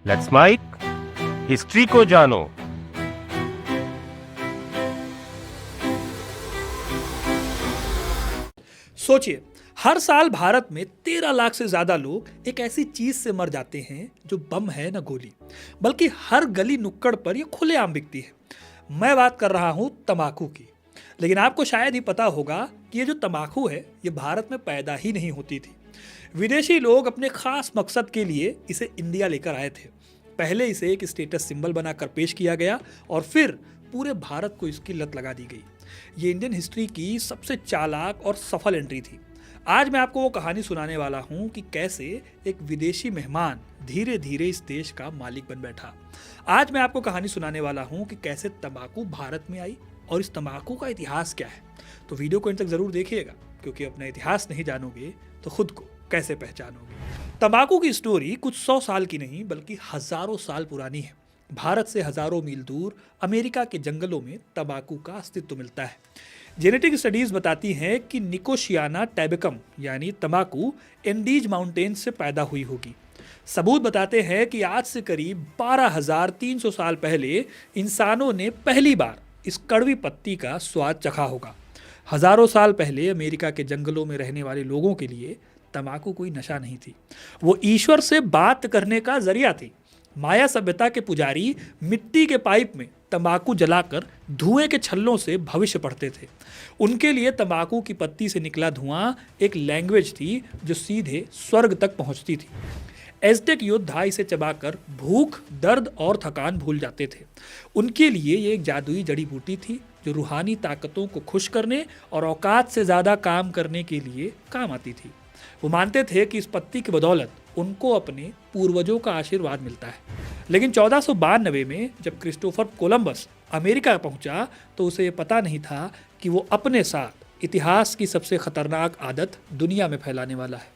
Let's mic, history को जानो। सोचिए, हर साल भारत में 13 लाख से ज्यादा लोग एक ऐसी चीज से मर जाते हैं जो बम है न गोली, बल्कि हर गली नुक्कड़ पर यह खुलेआम बिकती है। मैं बात कर रहा हूं तंबाकू की। लेकिन आपको शायद ही पता होगा कि ये जो तंबाकू है ये भारत में पैदा ही नहीं होती थी। विदेशी लोग अपने खास मकसद के लिए इसे इंडिया लेकर आए थे। पहले इसे एक स्टेटस सिंबल बनाकर पेश किया गया और फिर पूरे भारत को इसकी लत लगा दी गई। ये इंडियन हिस्ट्री की सबसे चालाक और सफल एंट्री थी। आज मैं आपको वो कहानी सुनाने वाला हूँ कि कैसे एक विदेशी मेहमान धीरे धीरे इस देश का मालिक बन बैठा। आज मैं आपको कहानी सुनाने वाला हूँ कि कैसे तंबाकू भारत में आई और इस तंबाकू का इतिहास क्या है। तो वीडियो को अंत तक जरूर देखिएगा, क्योंकि अपना इतिहास नहीं जानोगे तो खुद को कैसे पहचानोगे। तंबाकू की स्टोरी कुछ 100 साल की नहीं बल्कि हजारों साल पुरानी है। भारत से हजारों मील दूर अमेरिका के जंगलों में तंबाकू का अस्तित्व मिलता है। जेनेटिक स्टडीज बताती हैं कि निकोशियाना टैबेकम यानी तंबाकू एंडीज माउंटेन्स से पैदा हुई होगी। सबूत बताते हैं कि आज से करीब 12,300 साल पहले इंसानों ने पहली बार इस कड़वी पत्ती का स्वाद चखा होगा। हजारों साल पहले अमेरिका के जंगलों में रहने वाले लोगों के लिए तंबाकू कोई नशा नहीं थी, वो ईश्वर से बात करने का जरिया थी। माया सभ्यता के पुजारी मिट्टी के पाइप में तंबाकू जलाकर धुएं के छल्लों से भविष्य पढ़ते थे। उनके लिए तंबाकू की पत्ती से निकला धुआं एक लैंग्वेज थी जो सीधे स्वर्ग तक पहुंचती थी। एज़टेक योद्धा इसे चबाकर भूख, दर्द और थकान भूल जाते थे। उनके लिए ये एक जादुई जड़ी बूटी थी जो रूहानी ताकतों को खुश करने और औकात से ज़्यादा काम करने के लिए काम आती थी। वो मानते थे कि इस पत्ती की बदौलत उनको अपने पूर्वजों का आशीर्वाद मिलता है। लेकिन 1492 में जब क्रिस्टोफर कोलंबस अमेरिका पहुंचा तो उसे ये पता नहीं था कि वो अपने साथ इतिहास की सबसे खतरनाक आदत दुनिया में फैलाने वाला है।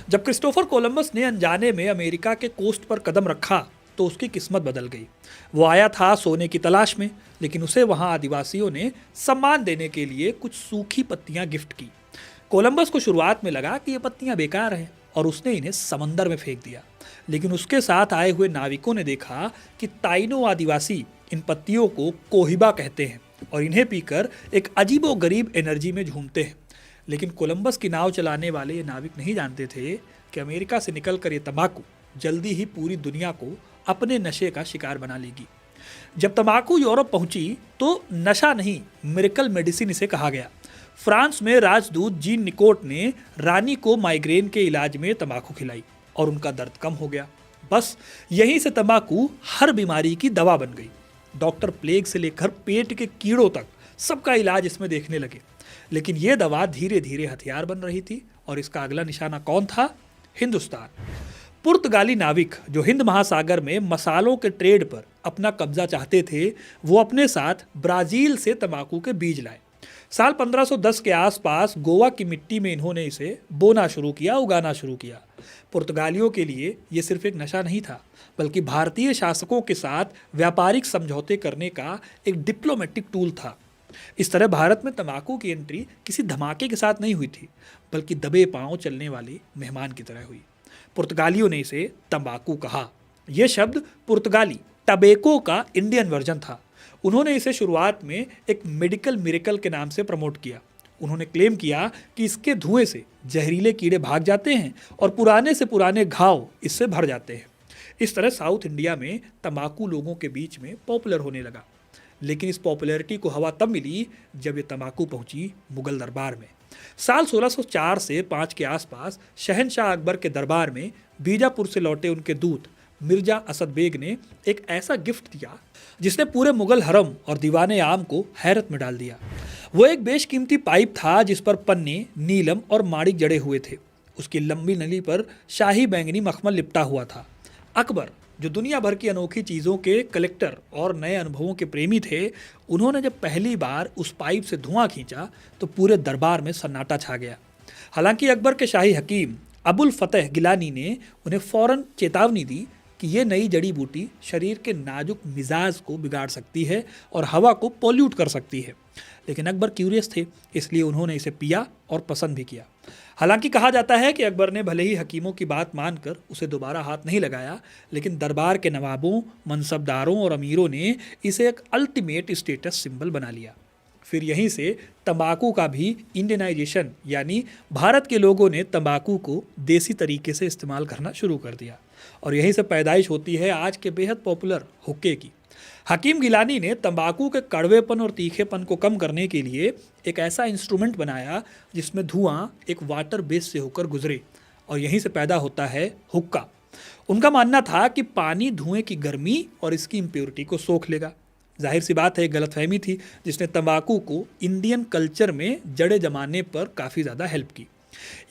जब क्रिस्टोफर कोलंबस ने अनजाने में अमेरिका के कोस्ट पर कदम रखा तो उसकी किस्मत बदल गई। वो आया था सोने की तलाश में, लेकिन उसे वहाँ आदिवासियों ने सम्मान देने के लिए कुछ सूखी पत्तियाँ गिफ्ट की। कोलंबस को शुरुआत में लगा कि ये पत्तियां बेकार हैं और उसने इन्हें समंदर में फेंक दिया। लेकिन उसके साथ आए हुए नाविकों ने देखा कि ताइनो आदिवासी इन पत्तियों को कोहिबा कहते हैं और इन्हें पीकर एक अजीबोगरीब एनर्जी में झूमते हैं। लेकिन कोलंबस की नाव चलाने वाले ये नाविक नहीं जानते थे कि अमेरिका से निकलकर ये तंबाकू जल्दी ही पूरी दुनिया को अपने नशे का शिकार बना लेगी। जब तंबाकू यूरोप पहुंची तो नशा नहीं, मिरेकल मेडिसिन इसे कहा गया। फ्रांस में राजदूत जीन निकोट ने रानी को माइग्रेन के इलाज में तंबाकू खिलाई और उनका दर्द कम हो गया। बस यहीं से तंबाकू हर बीमारी की दवा बन गई। डॉक्टर प्लेग से लेकर पेट के कीड़ों तक सबका इलाज इसमें देखने लगे। लेकिन यह दवा धीरे धीरे हथियार बन रही थी और इसका अगला निशाना कौन था? हिंदुस्तान। पुर्तगाली नाविक जो हिंद महासागर में मसालों के ट्रेड पर अपना कब्जा चाहते थे, वो अपने साथ ब्राजील से तंबाकू के बीज लाए। साल 1510 के आसपास गोवा की मिट्टी में इन्होंने इसे बोना शुरू किया, उगाना शुरू किया। पुर्तगालियों के लिए ये सिर्फ एक नशा नहीं था, बल्कि भारतीय शासकों के साथ व्यापारिक समझौते करने का एक डिप्लोमेटिक टूल था। इस तरह भारत में तंबाकू की एंट्री किसी धमाके के साथ नहीं हुई थी, बल्कि दबे पांव चलने वाले मेहमान की तरह हुई। पुर्तगालियों ने इसे तंबाकू कहा। यह शब्द पुर्तगाली टबेको का इंडियन वर्जन था। उन्होंने इसे शुरुआत में एक मेडिकल मिरेकल के नाम से प्रमोट किया। उन्होंने क्लेम किया कि इसके धुएं से जहरीले कीड़े भाग जाते हैं और पुराने से पुराने घाव इससे भर जाते हैं। इस तरह साउथ इंडिया में तंबाकू लोगों के बीच में पॉपुलर होने लगा। लेकिन इस पॉपुलैरिटी को हवा तब मिली जब ये तंबाकू पहुंची मुगल दरबार में। साल 1604 से 5 के आसपास शहनशाह अकबर के दरबार में बीजापुर से लौटे उनके दूत मिर्जा असद बेग ने एक ऐसा गिफ्ट दिया जिसने पूरे मुगल हरम और दीवाने आम को हैरत में डाल दिया। वो एक बेशकीमती पाइप था जिस पर पन्ने, नीलम और माणिक जड़े हुए थे। उसकी लंबी नली पर शाही बैंगनी मखमल लिपटा हुआ था। अकबर, जो दुनिया भर की अनोखी चीज़ों के कलेक्टर और नए अनुभवों के प्रेमी थे, उन्होंने जब पहली बार उस पाइप से धुआं खींचा तो पूरे दरबार में सन्नाटा छा गया। हालांकि अकबर के शाही हकीम अबुल फतेह गिलानी ने उन्हें फौरन चेतावनी दी कि ये नई जड़ी बूटी शरीर के नाजुक मिजाज को बिगाड़ सकती है और हवा को पॉल्यूट कर सकती है। लेकिन अकबर क्यूरियस थे, इसलिए उन्होंने इसे पिया और पसंद भी किया। हालांकि कहा जाता है कि अकबर ने भले ही हकीमों की बात मानकर उसे दोबारा हाथ नहीं लगाया, लेकिन दरबार के नवाबों, मनसबदारों और अमीरों ने इसे एक अल्टीमेट स्टेटस सिंबल बना लिया। फिर यहीं से तंबाकू का भी इंडियनाइजेशन, यानी भारत के लोगों ने तंबाकू को देसी तरीके से इस्तेमाल करना शुरू कर दिया, और यहीं से पैदाइश होती है आज के बेहद पॉपुलर हुक्के की। हकीम गिलानी ने तंबाकू के कड़वेपन और तीखेपन को कम करने के लिए एक ऐसा इंस्ट्रूमेंट बनाया जिसमें धुआं एक वाटर बेस से होकर गुजरे, और यहीं से पैदा होता है हुक्का। उनका मानना था कि पानी धुएं की गर्मी और इसकी इम्प्योरिटी को सोख लेगा। जाहिर सी बात है, एक गलतफहमी थी जिसने तंबाकू को इंडियन कल्चर में जड़े जमाने पर काफ़ी ज़्यादा हेल्प की।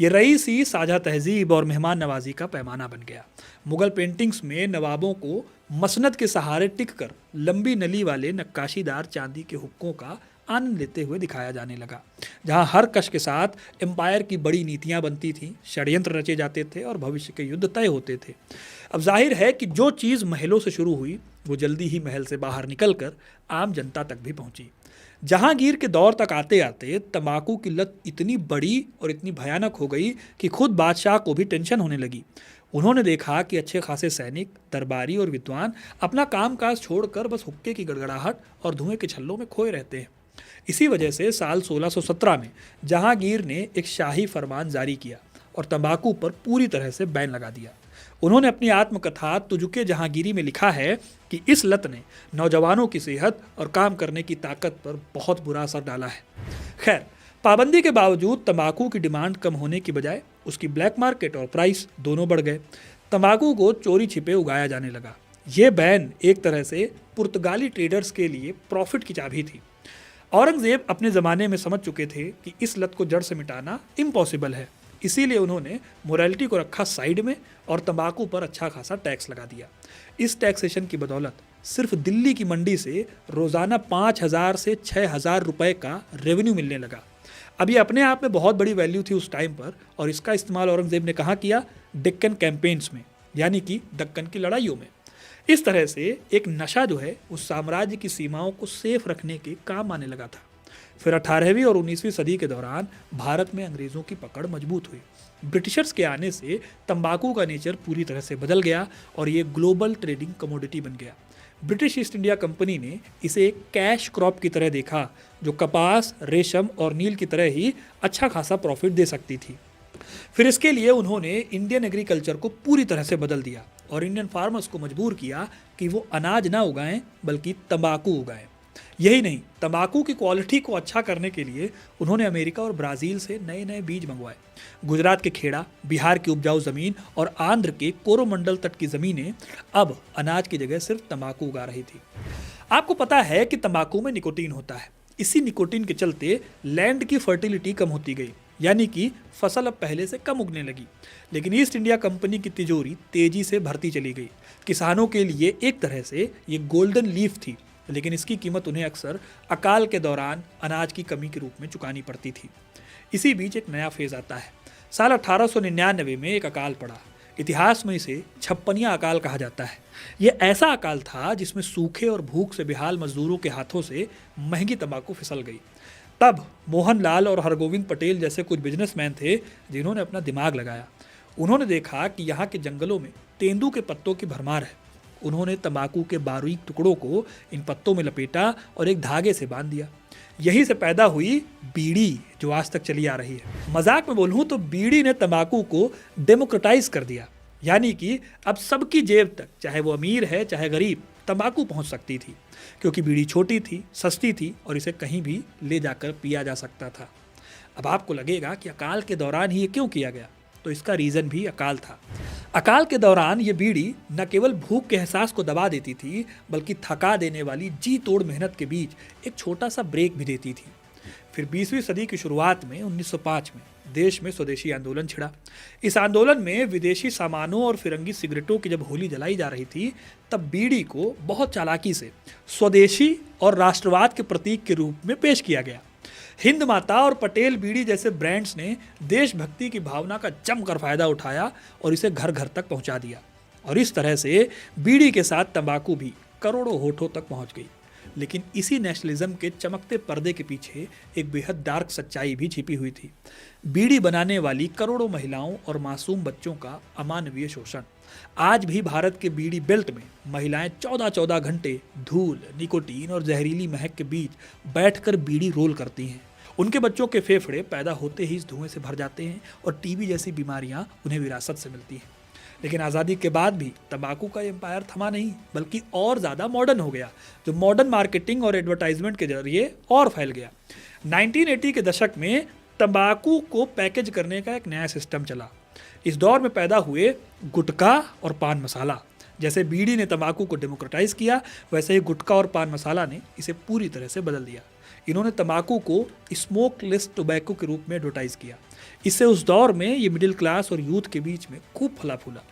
ये रईसी, साझा तहजीब और मेहमान नवाजी का पैमाना बन गया। मुगल पेंटिंग्स में नवाबों को मसनद के सहारे टिककर लंबी नली वाले नक्काशीदार चांदी के हुक्कों का आनंद लेते हुए दिखाया जाने लगा, जहां हर कश के साथ एम्पायर की बड़ी नीतियां बनती थीं, षड्यंत्र रचे जाते थे और भविष्य के युद्ध तय होते थे। अब जाहिर है कि जो चीज़ महलों से शुरू हुई वो जल्दी ही महल से बाहर निकलकर आम जनता तक भी पहुंची। जहांगीर के दौर तक आते आते तंबाकू की लत इतनी बड़ी और इतनी भयानक हो गई कि खुद बादशाह को भी टेंशन होने लगी। उन्होंने देखा कि अच्छे खासे सैनिक, दरबारी और विद्वान अपना कामकाज छोड़कर बस हुक्के की गड़गड़ाहट और धुएं के छल्लों में खोए रहते हैं। इसी वजह से साल 1617 में जहांगीर ने एक शाही फरमान जारी किया और तंबाकू पर पूरी तरह से बैन लगा दिया। उन्होंने अपनी आत्मकथा तुजुके जहांगीरी में लिखा है कि इस लत ने नौजवानों की सेहत और काम करने की ताकत पर बहुत बुरा असर डाला है। खैर, पाबंदी के बावजूद तंबाकू की डिमांड कम होने की बजाय उसकी ब्लैक मार्केट और प्राइस दोनों बढ़ गए। तंबाकू को चोरी छिपे उगाया जाने लगा। ये बैन एक तरह से पुर्तगाली ट्रेडर्स के लिए प्रॉफिट की चाबी थी। औरंगजेब अपने ज़माने में समझ चुके थे कि इस लत को जड़ से मिटाना इम्पॉसिबल है, इसीलिए उन्होंने मोरालिटी को रखा साइड में और तंबाकू पर अच्छा खासा टैक्स लगा दिया। इस टैक्सेशन की बदौलत सिर्फ दिल्ली की मंडी से रोज़ाना 5,000 से 6,000 रुपए का रेवेन्यू मिलने लगा। अब ये अपने आप में बहुत बड़ी वैल्यू थी उस टाइम पर, और इसका इस्तेमाल औरंगजेब ने कहाँ किया? डेक्कन कैंपेन्स में, यानी कि दक्कन की लड़ाइयों में। इस तरह से एक नशा जो है उस साम्राज्य की सीमाओं को सेफ रखने के काम आने लगा था। फिर 18वीं और 19वीं सदी के दौरान भारत में अंग्रेज़ों की पकड़ मजबूत हुई। ब्रिटिशर्स के आने से तंबाकू का नेचर पूरी तरह से बदल गया और ये ग्लोबल ट्रेडिंग कमोडिटी बन गया। ब्रिटिश ईस्ट इंडिया कंपनी ने इसे एक कैश क्रॉप की तरह देखा, जो कपास, रेशम और नील की तरह ही अच्छा खासा प्रॉफिट दे सकती थी। फिर इसके लिए उन्होंने इंडियन एग्रीकल्चर को पूरी तरह से बदल दिया और इंडियन फार्मर्स को मजबूर किया कि वो अनाज ना उगाएं बल्कि तंबाकू उगाएं। यही नहीं, तंबाकू की क्वालिटी को अच्छा करने के लिए उन्होंने अमेरिका और ब्राज़ील से नए नए बीज मंगवाए। गुजरात के खेड़ा, बिहार की उपजाऊ ज़मीन और आंध्र के कोरोमंडल तट की ज़मीनें अब अनाज की जगह सिर्फ तंबाकू उगा रही थी। आपको पता है कि तंबाकू में निकोटीन होता है। इसी निकोटीन के चलते लैंड की फर्टिलिटी कम होती गई, यानी कि फसल अब पहले से कम उगने लगी। लेकिन ईस्ट इंडिया कंपनी की तिजोरी तेजी से भरती चली गई। किसानों के लिए एक तरह से ये गोल्डन लीफ थी, लेकिन इसकी कीमत उन्हें अक्सर अकाल के दौरान अनाज की कमी के रूप में चुकानी पड़ती थी। इसी बीच एक नया फेज आता है। साल 1899 में एक अकाल पड़ा। इतिहास में इसे छप्पनिया अकाल कहा जाता है। यह ऐसा अकाल था जिसमें सूखे और भूख से बेहाल मजदूरों के हाथों से महंगी तंबाकू फिसल गई। तब मोहनलाल और हरगोविंद पटेल जैसे कुछ बिजनेसमैन थे जिन्होंने अपना दिमाग लगाया। उन्होंने देखा कि यहाँ के जंगलों में तेंदू के पत्तों की भरमार है। उन्होंने तंबाकू के बारीक टुकड़ों को इन पत्तों में लपेटा और एक धागे से बांध दिया। यहीं से पैदा हुई बीड़ी, जो आज तक चली आ रही है। मजाक में बोलूं तो बीड़ी ने तंबाकू को डेमोक्रेटाइज कर दिया, यानी कि अब सबकी जेब तक, चाहे वो अमीर है चाहे गरीब, तंबाकू पहुंच सकती थी, क्योंकि बीड़ी छोटी थी, सस्ती थी और इसे कहीं भी ले जाकर पिया जा सकता था। अब आपको लगेगा कि अकाल के दौरान ही ये क्यों किया गया, तो इसका रीज़न भी अकाल था। अकाल के दौरान ये बीड़ी न केवल भूख के एहसास को दबा देती थी, बल्कि थका देने वाली जी तोड़ मेहनत के बीच एक छोटा सा ब्रेक भी देती थी। फिर 20वीं सदी की शुरुआत में 1905 में देश में स्वदेशी आंदोलन छिड़ा। इस आंदोलन में विदेशी सामानों और फिरंगी सिगरेटों की जब होली जलाई जा रही थी, तब बीड़ी को बहुत चालाकी से स्वदेशी और राष्ट्रवाद के प्रतीक के रूप में पेश किया गया। हिंद माता और पटेल बीड़ी जैसे ब्रांड्स ने देशभक्ति की भावना का जमकर फायदा उठाया और इसे घर घर तक पहुंचा दिया। और इस तरह से बीड़ी के साथ तंबाकू भी करोड़ों होठों तक पहुंच गई। लेकिन इसी नेशनलिज्म के चमकते पर्दे के पीछे एक बेहद डार्क सच्चाई भी छिपी हुई थी। बीड़ी बनाने वाली करोड़ों महिलाओं और मासूम बच्चों का अमानवीय शोषण। आज भी भारत के बीड़ी बेल्ट में महिलाएं 14-14 घंटे धूल, निकोटीन और जहरीली महक के बीच बैठकर बीड़ी रोल करती हैं। उनके बच्चों के फेफड़े पैदा होते ही इस धुएं से भर जाते हैं और टीबी जैसी बीमारियां उन्हें विरासत से मिलती हैं। लेकिन आज़ादी के बाद भी तंबाकू का एम्पायर थमा नहीं, बल्कि और ज़्यादा मॉडर्न हो गया, जो मॉडर्न मार्केटिंग और एडवर्टाइजमेंट के जरिए और फैल गया। 1980 के दशक में तंबाकू को पैकेज करने का एक नया सिस्टम चला। इस दौर में पैदा हुए गुटखा और पान मसाला। जैसे बीड़ी ने तंबाकू को डेमोक्रेटाइज किया, वैसे ही गुटखा और पान मसाला ने इसे पूरी तरह से बदल दिया। इन्होंने तंबाकू को स्मोकलेस टोबैको के रूप में एडवर्टाइज किया। इससे उस दौर में ये मिडिल क्लास और यूथ के बीच में खूब फला फूला।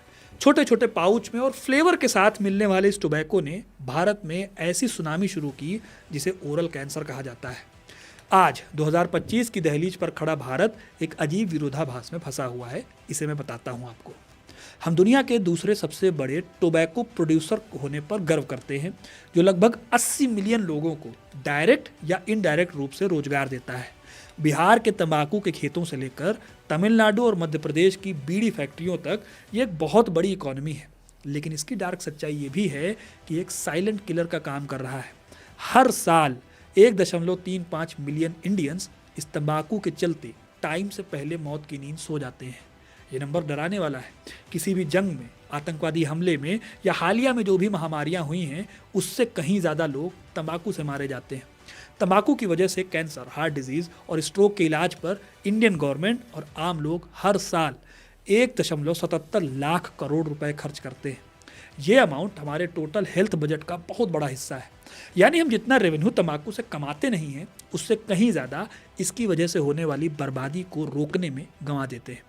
छोटे छोटे पाउच में और फ्लेवर के साथ मिलने वाले इस टोबैको ने भारत में ऐसी सुनामी शुरू की जिसे ओरल कैंसर कहा जाता है। आज 2025 की दहलीज पर खड़ा भारत एक अजीब विरोधाभास में फंसा हुआ है। इसे मैं बताता हूँ आपको। हम दुनिया के दूसरे सबसे बड़े टोबैको प्रोड्यूसर होने पर गर्व करते हैं, जो लगभग 80 मिलियन लोगों को डायरेक्ट या इनडायरेक्ट रूप से रोजगार देता है। बिहार के तंबाकू के खेतों से लेकर तमिलनाडु और मध्य प्रदेश की बीड़ी फैक्ट्रियों तक ये एक बहुत बड़ी इकोनॉमी है। लेकिन इसकी डार्क सच्चाई ये भी है कि एक साइलेंट किलर का काम कर रहा है। हर साल 1.35 मिलियन इंडियंस इस तंबाकू के चलते टाइम से पहले मौत की नींद सो जाते हैं। ये नंबर डराने वाला है। किसी भी जंग में, आतंकवादी हमले में या हालिया में जो भी महामारियां हुई हैं, उससे कहीं ज़्यादा लोग तंबाकू से मारे जाते हैं। तंबाकू की वजह से कैंसर, हार्ट डिजीज़ और स्ट्रोक के इलाज पर इंडियन गवर्नमेंट और आम लोग हर साल 1.77 लाख करोड़ रुपए खर्च करते हैं। ये अमाउंट हमारे टोटल हेल्थ बजट का बहुत बड़ा हिस्सा है। यानी हम जितना रेवेन्यू तंबाकू से कमाते नहीं हैं, उससे कहीं ज़्यादा इसकी वजह से होने वाली बर्बादी को रोकने में गंवा देते हैं।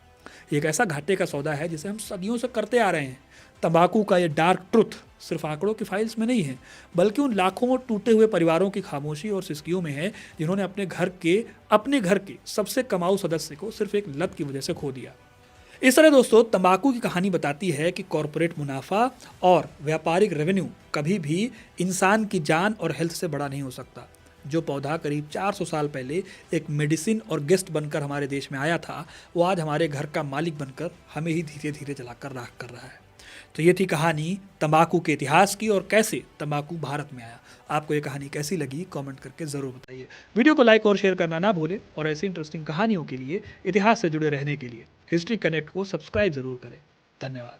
एक ऐसा घाटे का सौदा है जिसे हम सदियों से करते आ रहे हैं। तंबाकू का ये डार्क ट्रुथ सिर्फ आंकड़ों की फाइल्स में नहीं है, बल्कि उन लाखों टूटे हुए परिवारों की खामोशी और सिसकियों में है, जिन्होंने अपने घर के सबसे कमाऊ सदस्य को सिर्फ एक लत की वजह से खो दिया। इस तरह दोस्तों, तंबाकू की कहानी बताती है कि कॉरपोरेट मुनाफा और व्यापारिक रेवेन्यू कभी भी इंसान की जान और हेल्थ से बड़ा नहीं हो सकता। जो पौधा करीब 400 साल पहले एक मेडिसिन और गेस्ट बनकर हमारे देश में आया था, वो आज हमारे घर का मालिक बनकर हमें ही धीरे धीरे जलाकर राख कर रहा है। तो ये थी कहानी तंबाकू के इतिहास की और कैसे तंबाकू भारत में आया। आपको ये कहानी कैसी लगी, कमेंट करके ज़रूर बताइए। वीडियो को लाइक और शेयर करना ना भूलें और ऐसी इंटरेस्टिंग कहानियों के लिए, इतिहास से जुड़े रहने के लिए हिस्ट्री कनेक्ट को सब्सक्राइब ज़रूर करें। धन्यवाद।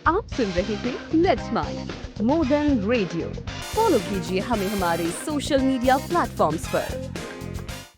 आप सुन रहे थे let's mind more than radio. Follow कीजिए हमें हमारे सोशल मीडिया प्लेटफॉर्म्स पर